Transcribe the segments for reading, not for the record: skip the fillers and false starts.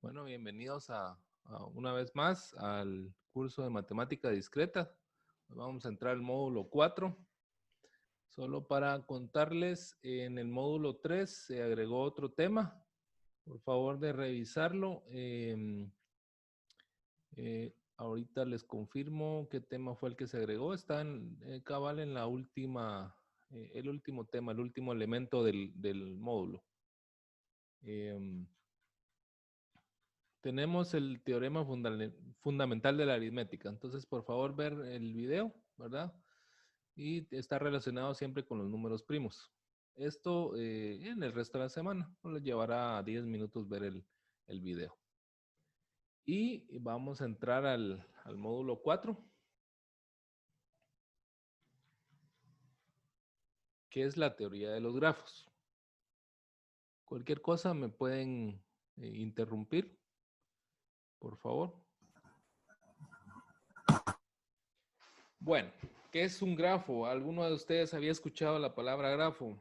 Bueno, bienvenidos a una vez más al curso de matemática discreta. Vamos a entrar al módulo 4. Solo para contarles, en el módulo 3 se agregó otro tema. Por favor de revisarlo. Ahorita les confirmo qué tema fue el que se agregó. Está en cabal en la última, el último tema, el último elemento del módulo. Tenemos el teorema fundamental de la aritmética. Entonces, por favor, ver el video, ¿verdad? Y está relacionado siempre con los números primos. Esto en el resto de la semana. No les llevará 10 minutos ver el video. Y vamos a entrar al módulo 4, que es la teoría de los grafos. Cualquier cosa me pueden interrumpir, por favor. Bueno, ¿qué es un grafo? ¿Alguno de ustedes había escuchado la palabra grafo?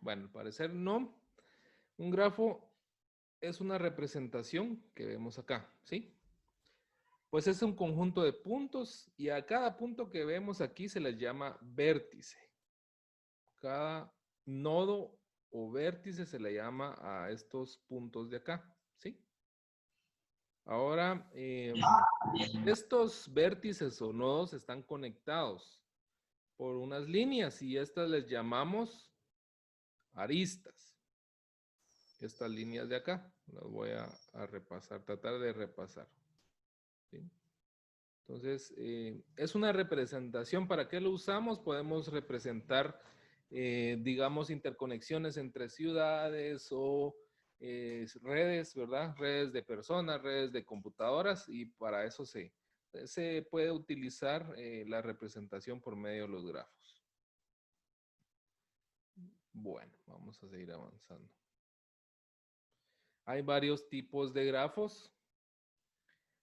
Bueno, al parecer no. Un grafo es una representación que vemos acá, ¿sí? Pues es un conjunto de puntos y a cada punto que vemos aquí se les llama vértice. Cada nodo o vértice se le llama a estos puntos de acá, ¿sí? Ahora, estos vértices o nodos están conectados por unas líneas y estas les llamamos aristas. Estas líneas de acá las voy a repasar, tratar de repasar, ¿sí? Entonces, es una representación. ¿Para qué lo usamos? Podemos representar, digamos, interconexiones entre ciudades o redes, ¿verdad? Redes de personas, redes de computadoras, y para eso se puede utilizar la representación por medio de los grafos. Bueno, vamos a seguir avanzando. Hay varios tipos de grafos.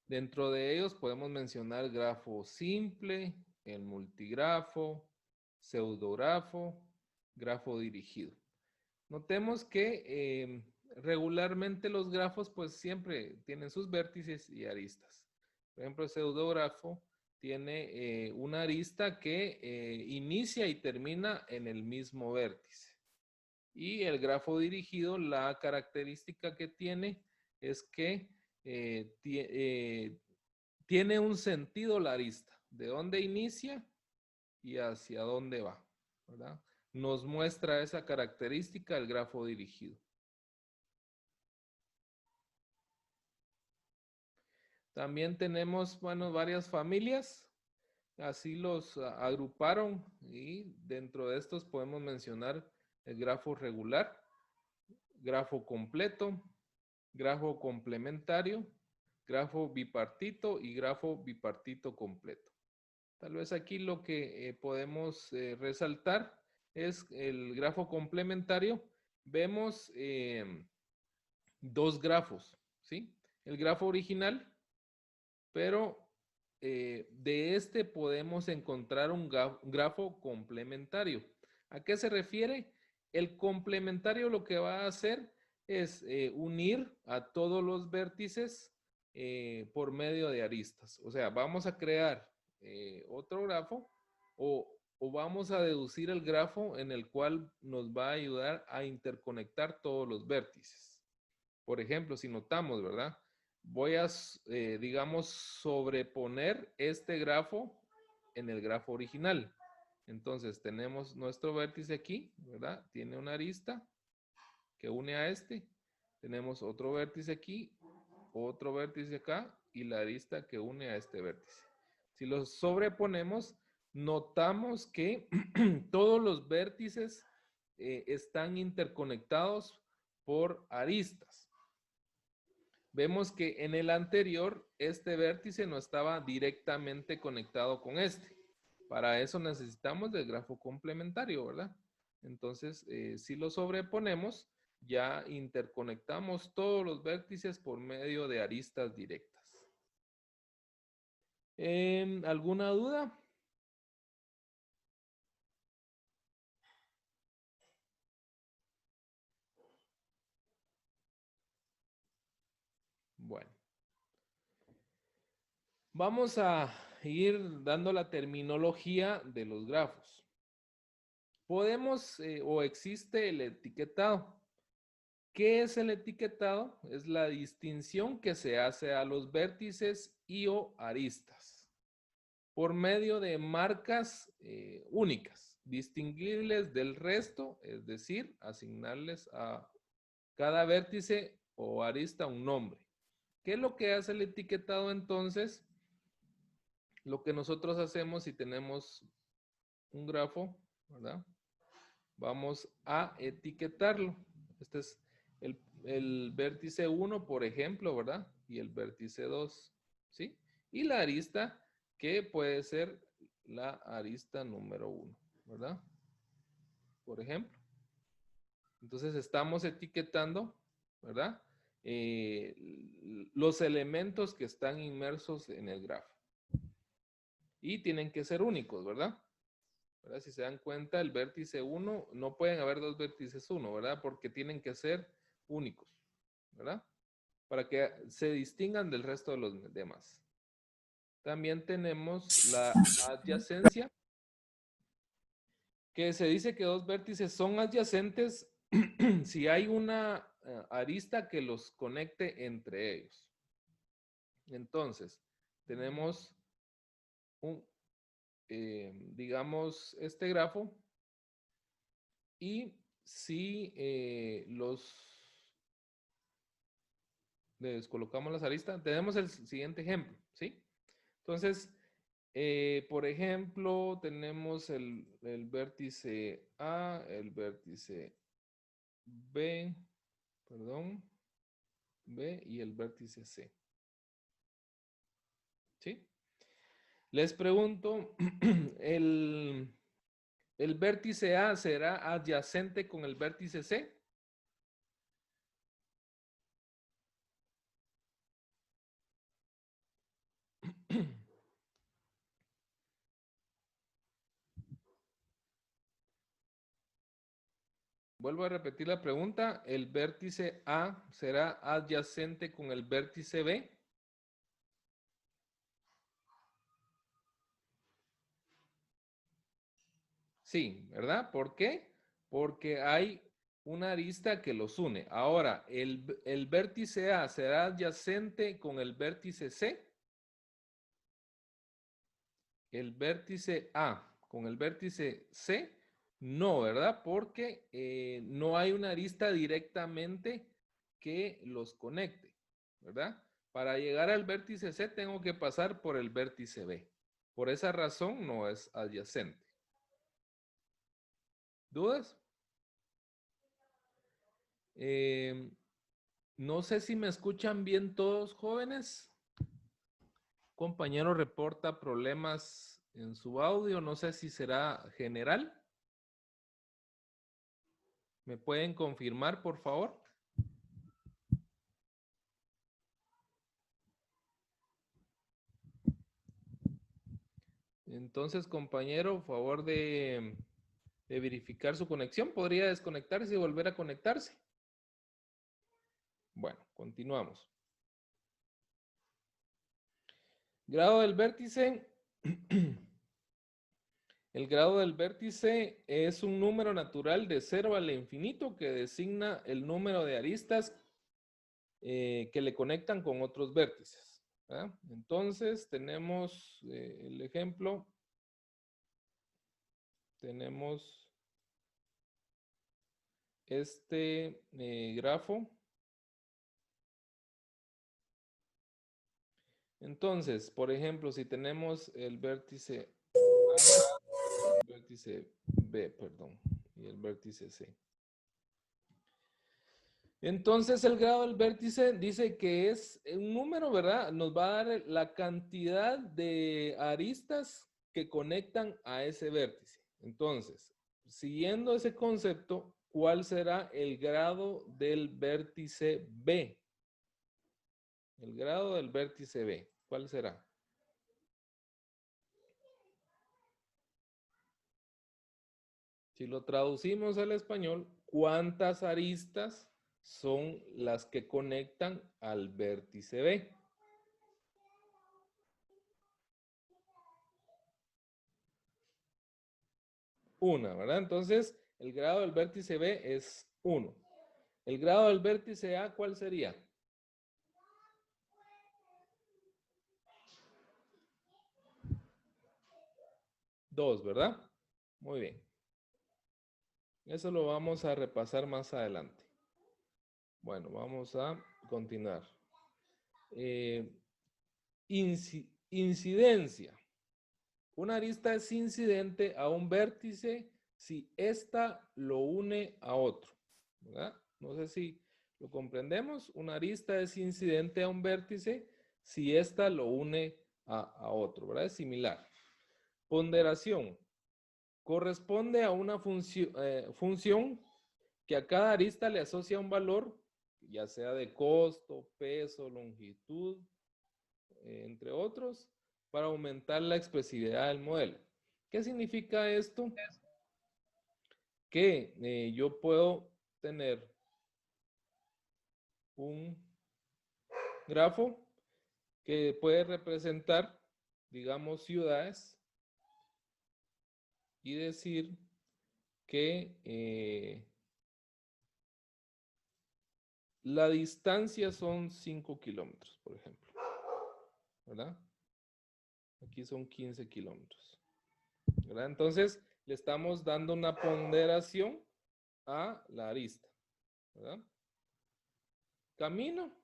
Dentro de ellos podemos mencionar grafo simple, el multigrafo, pseudografo, grafo dirigido. Notemos que regularmente los grafos pues siempre tienen sus vértices y aristas. Por ejemplo, el pseudografo tiene una arista que inicia y termina en el mismo vértice. Y el grafo dirigido, la característica que tiene es que tiene un sentido la arista, de dónde inicia y hacia dónde va, ¿verdad? Nos muestra esa característica el grafo dirigido. También tenemos, bueno, varias familias, así los agruparon, y dentro de estos podemos mencionar el grafo regular, grafo completo, grafo complementario, grafo bipartito y grafo bipartito completo. Tal vez aquí lo que podemos resaltar es el grafo complementario. Vemos dos grafos, ¿sí? El grafo original, pero de este podemos encontrar un grafo complementario. ¿A qué se refiere? El complementario lo que va a hacer es unir a todos los vértices por medio de aristas. O sea, vamos a crear otro grafo o vamos a deducir el grafo en el cual nos va a ayudar a interconectar todos los vértices. Por ejemplo, si notamos, ¿verdad? Voy a, digamos, sobreponer este grafo en el grafo original. Entonces tenemos nuestro vértice aquí, ¿verdad? Tiene una arista que une a este. Tenemos otro vértice aquí, otro vértice acá y la arista que une a este vértice. Si los sobreponemos, notamos que todos los vértices están interconectados por aristas. Vemos que en el anterior este vértice no estaba directamente conectado con este. Para eso necesitamos del grafo complementario, ¿verdad? Entonces, si lo sobreponemos, ya interconectamos todos los vértices por medio de aristas directas. ¿Alguna duda? Bueno, vamos a ir dando la terminología de los grafos. Podemos o existe el etiquetado. ¿Qué es el etiquetado? Es la distinción que se hace a los vértices y o aristas por medio de marcas únicas, distinguibles del resto, es decir, asignarles a cada vértice o arista un nombre. ¿Qué es lo que hace el etiquetado entonces? Lo que nosotros hacemos si tenemos un grafo, ¿verdad? Vamos a etiquetarlo. Este es el vértice 1, por ejemplo, ¿verdad? Y el vértice 2, ¿sí? Y la arista, que puede ser la arista número 1, ¿verdad? Por ejemplo. Entonces estamos etiquetando, ¿verdad? Los elementos que están inmersos en el grafo. Y tienen que ser únicos, ¿verdad? ¿Verdad? Si se dan cuenta, el vértice 1, no pueden haber dos vértices 1, ¿verdad? Porque tienen que ser únicos, ¿verdad? Para que se distingan del resto de los demás. También tenemos la adyacencia, que se dice que dos vértices son adyacentes si hay una arista que los conecte entre ellos. Entonces, tenemos un, digamos, este grafo y si les colocamos las aristas, tenemos el siguiente ejemplo, ¿sí? Entonces, por ejemplo, tenemos el vértice A, el vértice B, perdón, B y el vértice C, ¿sí? Les pregunto, ¿el vértice A será adyacente con el vértice C? Vuelvo a repetir la pregunta. ¿El vértice A será adyacente con el vértice B? Sí, ¿verdad? ¿Por qué? Porque hay una arista que los une. Ahora, ¿el vértice A será adyacente con el vértice C? El vértice A con el vértice C, no, ¿verdad? Porque no hay una arista directamente que los conecte, ¿verdad? Para llegar al vértice C tengo que pasar por el vértice B. Por esa razón no es adyacente. ¿Dudas? No sé si me escuchan bien todos, jóvenes. Compañero reporta problemas en su audio, no sé si será general. ¿Me pueden confirmar, por favor? Entonces, compañero, favor de verificar su conexión. Podría desconectarse y volver a conectarse. Bueno, continuamos. Grado del vértice. El grado del vértice es un número natural de 0 al infinito que designa el número de aristas que le conectan con otros vértices. ¿Verdad? Entonces, tenemos el ejemplo. Tenemos este grafo. Entonces, por ejemplo, si tenemos el vértice A, el vértice B, perdón, y el vértice C. Entonces, el grado del vértice dice que es un número, ¿verdad? Nos va a dar la cantidad de aristas que conectan a ese vértice. Entonces, siguiendo ese concepto, ¿cuál será el grado del vértice B? El grado del vértice B, ¿cuál será? Si lo traducimos al español, ¿cuántas aristas son las que conectan al vértice B? Una, ¿verdad? Entonces, el grado del vértice B es 1. El grado del vértice A, ¿cuál sería? 2, ¿verdad? Muy bien. Eso lo vamos a repasar más adelante. Bueno, vamos a continuar. Incidencia. Una arista es incidente a un vértice si ésta lo une a otro, ¿verdad? No sé si lo comprendemos. Una arista es incidente a un vértice si ésta lo une a otro, ¿verdad? Es similar. Ponderación. Corresponde a una función que a cada arista le asocia un valor, ya sea de costo, peso, longitud, entre otros, para aumentar la expresividad del modelo. ¿Qué significa esto? Que yo puedo tener un grafo que puede representar, digamos, ciudades y decir que la distancia son 5 kilómetros, por ejemplo, ¿verdad? Aquí son 15 kilómetros, ¿verdad? Entonces, le estamos dando una ponderación a la arista, ¿verdad? Camino.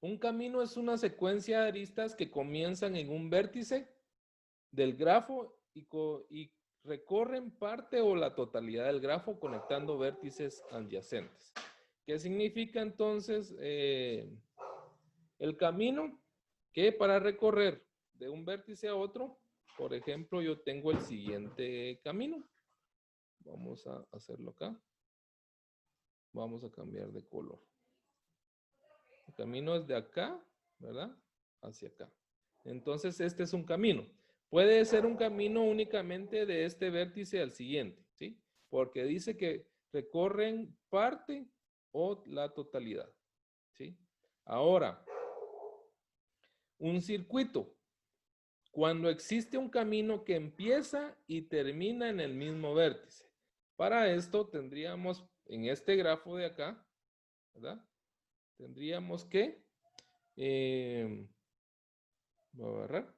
Un camino es una secuencia de aristas que comienzan en un vértice del grafo y recorren parte o la totalidad del grafo conectando vértices adyacentes. ¿Qué significa entonces el camino? Que para recorrer de un vértice a otro, por ejemplo, yo tengo el siguiente camino. Vamos a hacerlo acá. Vamos a cambiar de color. El camino es de acá, ¿verdad? Hacia acá. Entonces, este es un camino. Puede ser un camino únicamente de este vértice al siguiente, ¿sí? Porque dice que recorren parte o la totalidad, ¿sí? Ahora, un circuito. Cuando existe un camino que empieza y termina en el mismo vértice. Para esto tendríamos, en este grafo de acá, ¿verdad? Tendríamos que, voy a agarrar,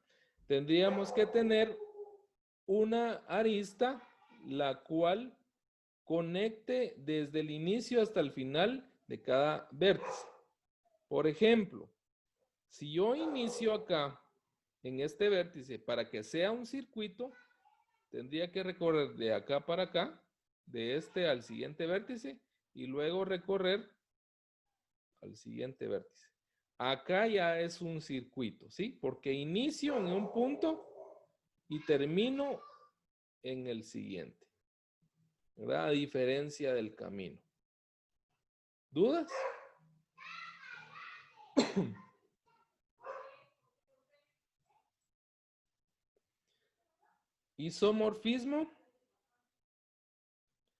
tendríamos que tener una arista la cual conecte desde el inicio hasta el final de cada vértice. Por ejemplo, si yo inicio acá en este vértice para que sea un circuito, tendría que recorrer de acá para acá, de este al siguiente vértice y luego recorrer al siguiente vértice. Acá ya es un circuito, ¿sí? Porque inicio en un punto y termino en el siguiente, ¿verdad? A diferencia del camino. ¿Dudas? Isomorfismo.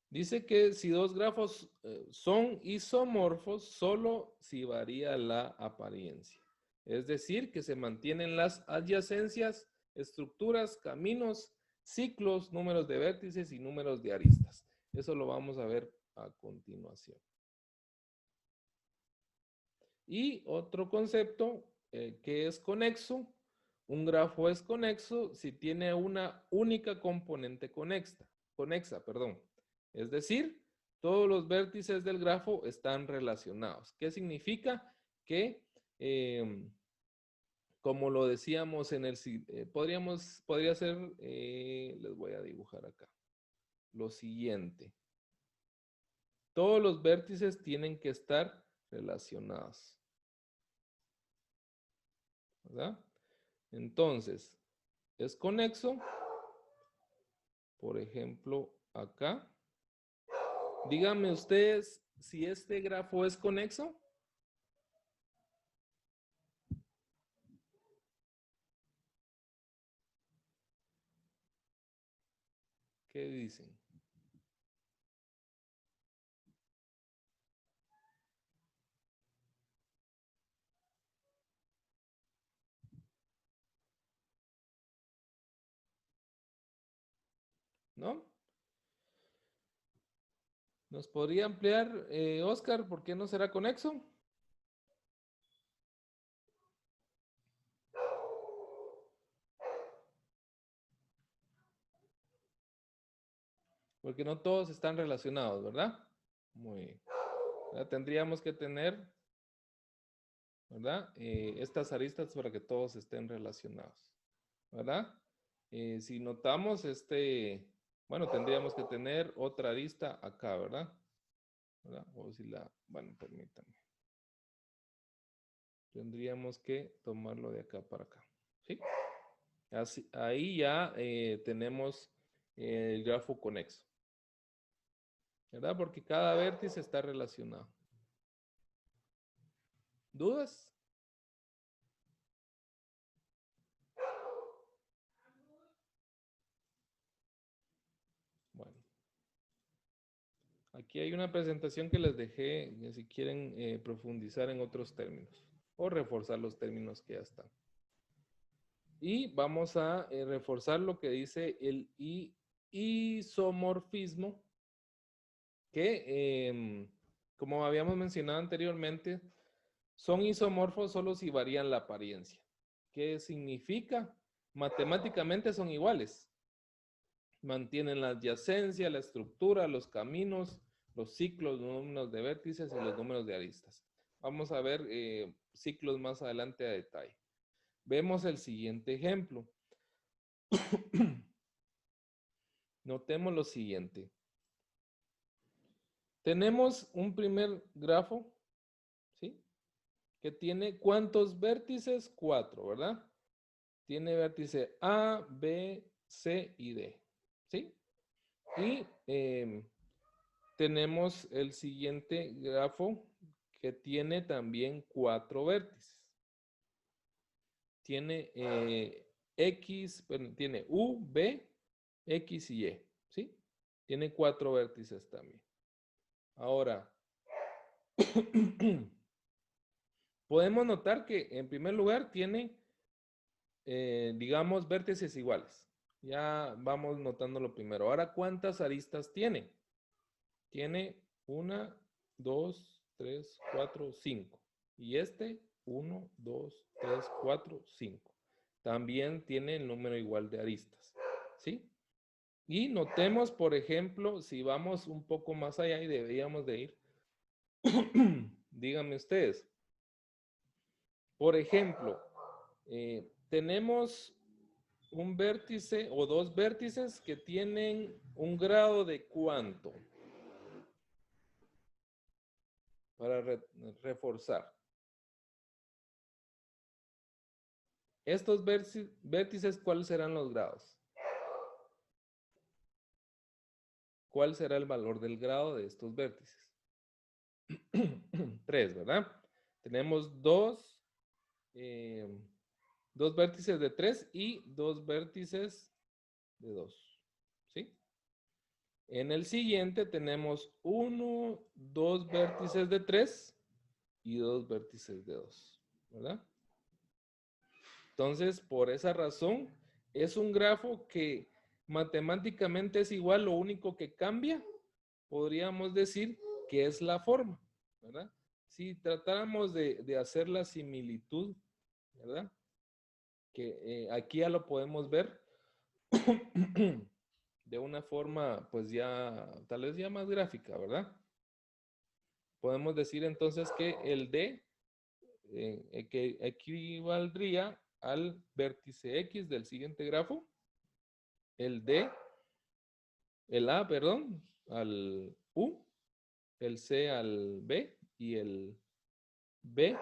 Dice que si dos grafos son isomorfos, solo si varía la apariencia. Es decir, que se mantienen las adyacencias, estructuras, caminos, ciclos, números de vértices y números de aristas. Eso lo vamos a ver a continuación. Y otro concepto que es conexo. Un grafo es conexo si tiene una única componente conexa, perdón. Es decir, todos los vértices del grafo están relacionados. ¿Qué significa? Que, como lo decíamos en el, podría ser, les voy a dibujar acá, lo siguiente. Todos los vértices tienen que estar relacionados, ¿verdad? Entonces, es conexo, por ejemplo, acá. Díganme ustedes si este grafo es conexo. ¿Qué dicen? ¿No? ¿Nos podría ampliar, Oscar? ¿Por qué no será conexo? Porque no todos están relacionados, ¿verdad? Muy bien. Ya tendríamos que tener, ¿verdad? Estas aristas para que todos estén relacionados, ¿verdad? Si notamos bueno, tendríamos que tener otra arista acá, ¿verdad? ¿Verdad? O si bueno, permítanme. Tendríamos que tomarlo de acá para acá, ¿sí? Así, ahí ya tenemos el grafo conexo, ¿verdad? Porque cada vértice está relacionado. ¿Dudas? Bueno, aquí hay una presentación que les dejé, si quieren profundizar en otros términos o reforzar los términos que ya están. Y vamos a reforzar lo que dice el isomorfismo, que como habíamos mencionado anteriormente, son isomorfos solo si varían la apariencia. ¿Qué significa? Matemáticamente son iguales. Mantienen la adyacencia, la estructura, los caminos, los ciclos, los números de vértices y los números de aristas. Vamos a ver ciclos más adelante a detalle. Vemos el siguiente ejemplo. Notemos lo siguiente. Tenemos un primer grafo, ¿sí? Que tiene ¿cuántos vértices? 4, ¿verdad? Tiene vértice A, B, C y D, ¿sí? Y tenemos el siguiente grafo que tiene también 4 vértices. Tiene X, bueno, tiene U, B, X y Y, ¿sí? Tiene 4 vértices también. Ahora, podemos notar que en primer lugar tiene, digamos, vértices iguales. Ya vamos notando lo primero. Ahora, ¿cuántas aristas tiene? Tiene 1, 2, 3, 4, 5. Y 1, 2, 3, 4, 5. También tiene el número igual de aristas, ¿sí? Y notemos, por ejemplo, si vamos un poco más allá y deberíamos de ir, díganme ustedes, por ejemplo, tenemos un vértice o dos vértices que tienen un grado de ¿cuánto? Para reforzar. Estos vértices, ¿cuáles serán los grados? ¿Cuál será el valor del grado de estos vértices? 3, ¿verdad? Tenemos dos vértices de 3 y dos vértices de 2, ¿sí? En el siguiente tenemos 2 vértices de 3 y 2 vértices de 2, ¿verdad? Entonces, por esa razón, es un grafo que matemáticamente es igual, lo único que cambia, podríamos decir que es la forma, ¿verdad? Si tratáramos de hacer la similitud, ¿verdad? Que aquí ya lo podemos ver de una forma, pues ya, tal vez ya más gráfica, ¿verdad? Podemos decir entonces que el D que equivaldría al vértice X del siguiente grafo, el D, el A, perdón, al U, el C al B y el B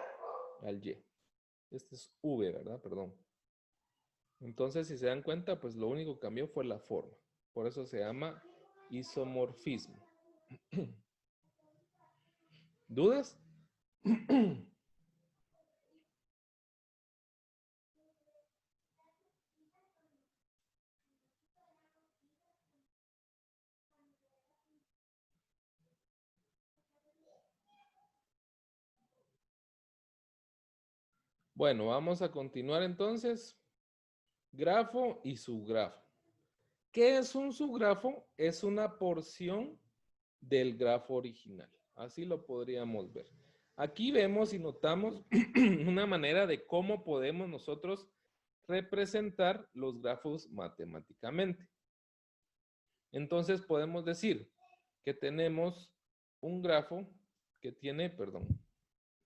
al Y. Este es V, ¿verdad? Perdón. Entonces, si se dan cuenta, pues lo único que cambió fue la forma. Por eso se llama isomorfismo. ¿Dudas? Bueno, vamos a continuar entonces. Grafo y subgrafo. ¿Qué es un subgrafo? Es una porción del grafo original. Así lo podríamos ver. Aquí vemos y notamos una manera de cómo podemos nosotros representar los grafos matemáticamente. Entonces podemos decir que tenemos un grafo que tiene,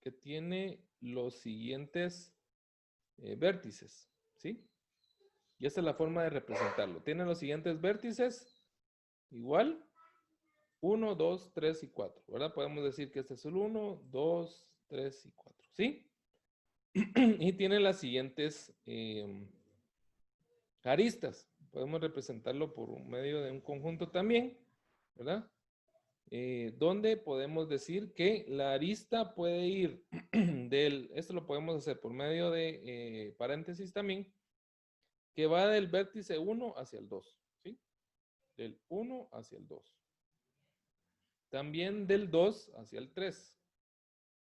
que tiene los siguientes vértices, ¿sí? Y esta es la forma de representarlo. Tiene los siguientes vértices, igual, 1, 2, 3 y 4, ¿verdad? Podemos decir que este es el 1, 2, 3 y 4, ¿sí? Y tiene las siguientes aristas. Podemos representarlo por medio de un conjunto también, ¿verdad? Donde podemos decir que la arista puede ir esto lo podemos hacer por medio de paréntesis también, que va del vértice 1 hacia el 2, ¿sí? Del 1 hacia el 2. También del 2 hacia el 3.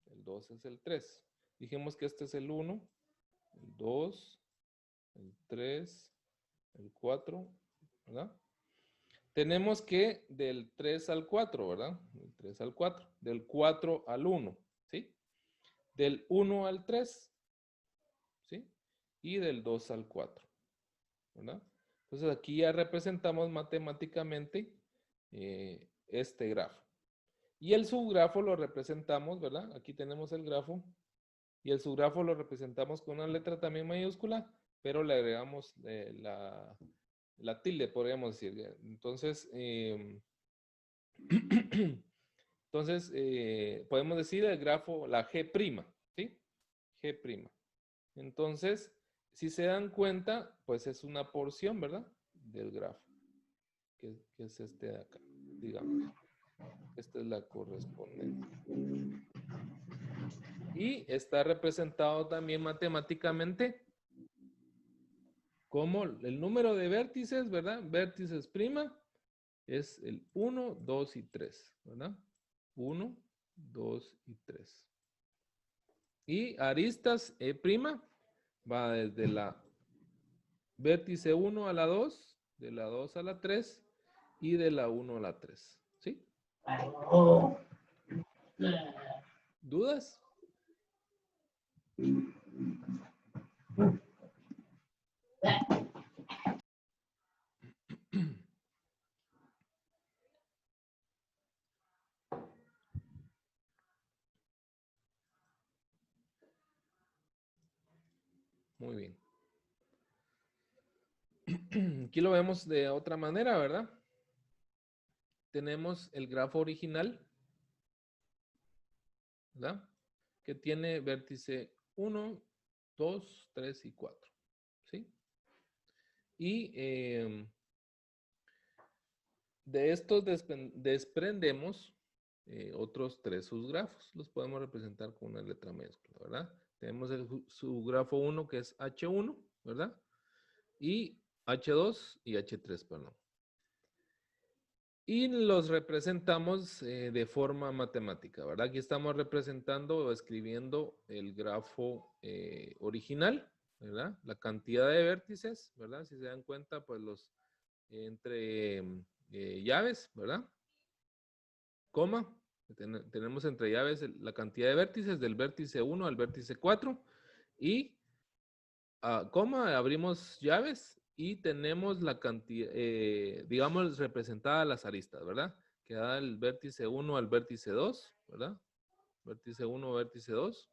El 2 es el 3. Dijimos que este es el 1, el 2, el 3, el 4, ¿verdad? Tenemos que del 3 al 4, ¿verdad? Del 3 al 4. Del 4 al 1, ¿sí? Del 1 al 3, ¿sí? Y del 2 al 4, ¿verdad? Entonces aquí ya representamos matemáticamente este grafo. Y el subgrafo lo representamos, ¿verdad? Aquí tenemos el grafo. Y el subgrafo lo representamos con una letra también mayúscula, pero le agregamos la tilde, podríamos decir. Entonces, podemos decir el grafo, la G', ¿sí? G'. Entonces, si se dan cuenta, pues es una porción, ¿verdad? Del grafo, que es este de acá, digamos. Esta es la correspondencia. Y está representado también matemáticamente como el número de vértices, ¿verdad? Vértices prima es el 1, 2 y 3, ¿verdad? 1, 2 y 3. Y aristas E' va desde la vértice 1 a la 2, de la 2 a la 3 y de la 1 a la 3, ¿sí? ¿Dudas? Muy bien. Aquí lo vemos de otra manera, ¿verdad? Tenemos el grafo original, ¿verdad? Que tiene vértice 1, 2, 3 y 4, ¿sí? Y de estos desprendemos otros 3 subgrafos. Los podemos representar con una letra mayúscula, ¿verdad? Tenemos el subgrafo 1 que es H1, ¿verdad? Y H2 y H3, perdón. Y los representamos de forma matemática, ¿verdad? Aquí estamos representando o escribiendo el grafo original, ¿verdad? La cantidad de vértices, ¿verdad? Si se dan cuenta, pues los entre llaves, ¿verdad? Coma, tenemos entre llaves la cantidad de vértices del vértice 1 al vértice 4 y coma, abrimos llaves y tenemos la cantidad, digamos, representada las aristas, ¿verdad? Que da el vértice 1 al vértice 2, ¿verdad? Vértice 1, vértice 2.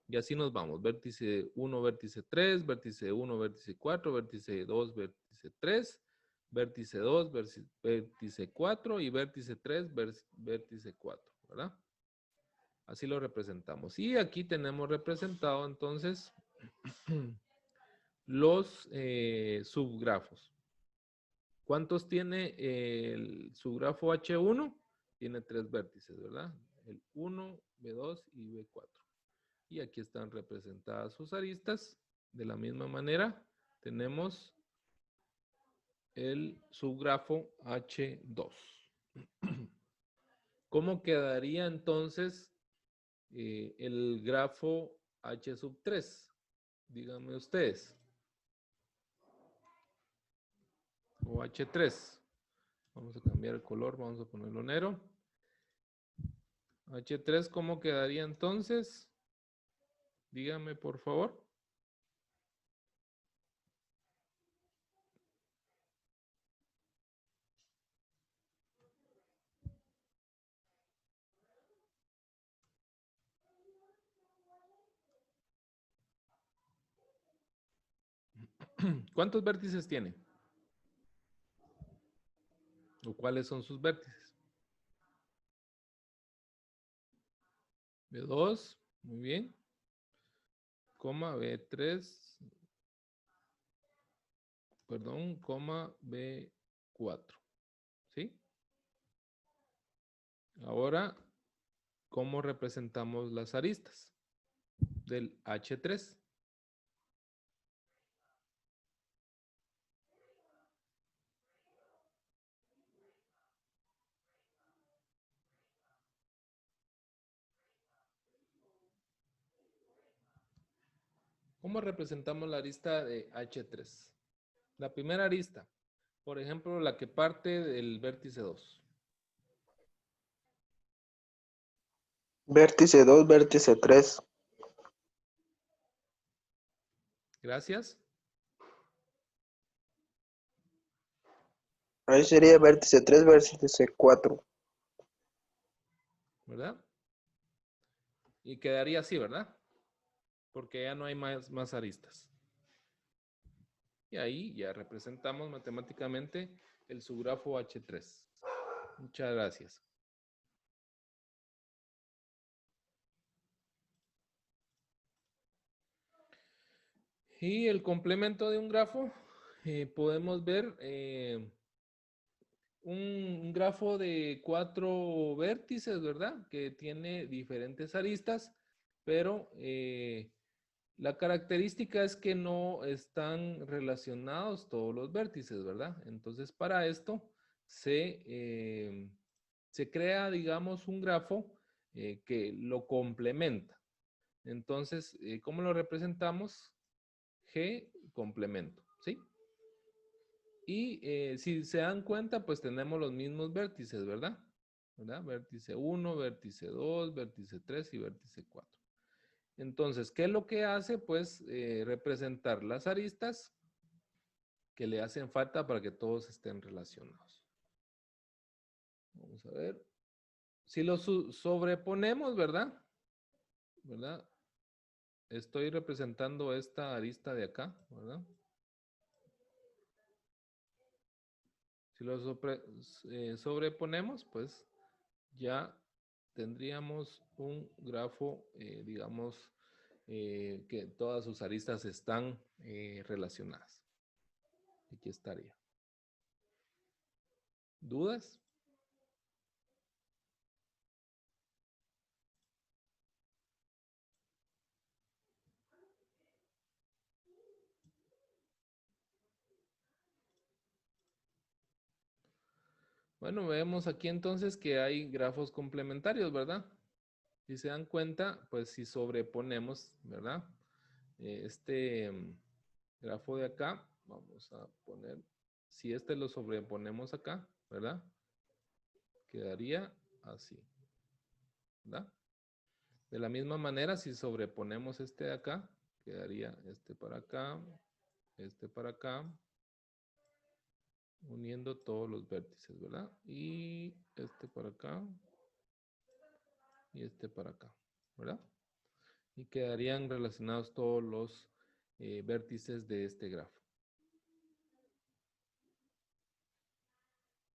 Y así nos vamos. Vértice 1, vértice 3, vértice 1, vértice 4, vértice 2, vértice 3, vértice 2, vértice 4 y vértice 3, vértice 4, ¿verdad? Así lo representamos. Y aquí tenemos representado entonces los subgrafos. ¿Cuántos tiene el subgrafo H1? Tiene 3 vértices, ¿verdad? El 1, B2 y B4. Y aquí están representadas sus aristas. De la misma manera, tenemos el subgrafo H2. ¿Cómo quedaría entonces el grafo H sub 3. Díganme ustedes. O H3. Vamos a cambiar el color, vamos a ponerlo negro. H3, ¿cómo quedaría entonces? Díganme, por favor. ¿Cuántos vértices tiene? ¿O cuáles son sus vértices? B2, muy bien. Coma B3, perdón, coma B4. ¿Sí? Ahora, ¿cómo representamos las aristas del H3? ¿Cómo representamos la arista de H3? La primera arista, por ejemplo, la que parte del vértice 2. Vértice 2, vértice 3. Gracias. Ahí sería vértice 3, vértice 4. ¿Verdad? Y quedaría así, ¿verdad? Porque ya no hay más aristas. Y ahí ya representamos matemáticamente el subgrafo H3. Muchas gracias. Y el complemento de un grafo, podemos ver un grafo de 4 vértices, ¿verdad? Que tiene diferentes aristas, pero la característica es que no están relacionados todos los vértices, ¿verdad? Entonces, para esto se crea, digamos, un grafo que lo complementa. Entonces, ¿cómo lo representamos? G complemento, ¿sí? Y si se dan cuenta, pues tenemos los mismos vértices, ¿verdad? ¿Verdad? Vértice 1, vértice 2, vértice 3 y vértice 4. Entonces, ¿qué es lo que hace? Pues representar las aristas que le hacen falta para que todos estén relacionados. Vamos a ver. Si los sobreponemos, ¿verdad? ¿Verdad? Estoy representando esta arista de acá, ¿verdad? Si lo sobreponemos, pues ya tendríamos un grafo, digamos, que todas sus aristas están relacionadas. Aquí estaría. ¿Dudas? Bueno, vemos aquí entonces que hay grafos complementarios, ¿verdad? Si se dan cuenta, pues si sobreponemos, ¿verdad? Este grafo de acá, vamos a poner, si este lo sobreponemos acá, ¿verdad? Quedaría así, ¿verdad? De la misma manera, si sobreponemos este de acá, quedaría este para acá, uniendo todos los vértices, ¿verdad? Y este para acá, y este para acá, ¿verdad? Y quedarían relacionados todos los vértices de este grafo.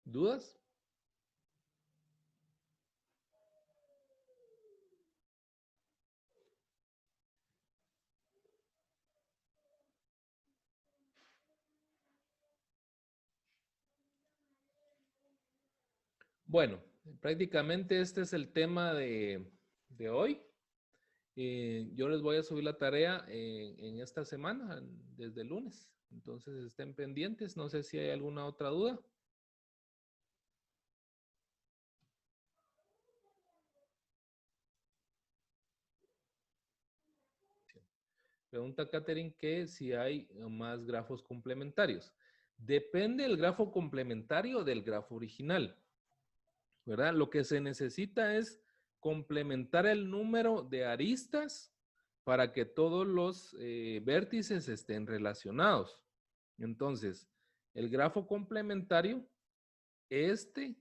¿Dudas? Bueno, prácticamente este es el tema de hoy. Yo les voy a subir la tarea en esta semana, desde el lunes. Entonces estén pendientes. No sé si hay alguna otra duda. Pregunta Catherine que si hay más grafos complementarios. Depende el grafo complementario del grafo original, ¿verdad? Lo que se necesita es complementar el número de aristas para que todos los vértices estén relacionados. Entonces, el grafo complementario, este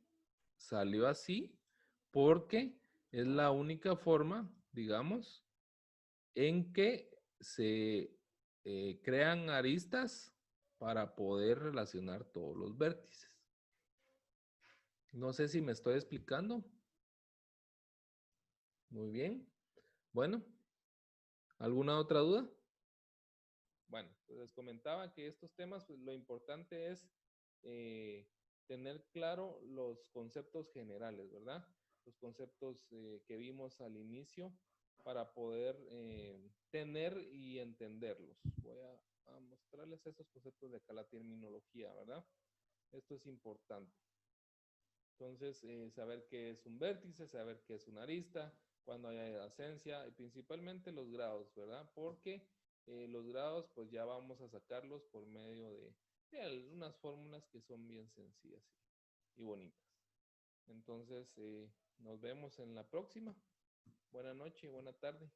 salió así porque es la única forma, digamos, en que se crean aristas para poder relacionar todos los vértices. No sé si me estoy explicando. Muy bien. Bueno, ¿alguna otra duda? Bueno, pues les comentaba que estos temas, pues lo importante es eh, tener claro los conceptos generales, ¿verdad? Los conceptos que vimos al inicio para poder tener y entenderlos. Voy a mostrarles esos conceptos de acá, la terminología, ¿verdad? Esto es importante. Entonces, saber qué es un vértice, saber qué es una arista, cuando hay adyacencia y principalmente los grados, ¿verdad? Porque los grados pues ya vamos a sacarlos por medio de algunas fórmulas que son bien sencillas y bonitas. Entonces, nos vemos en la próxima. Buena noche, buena tarde.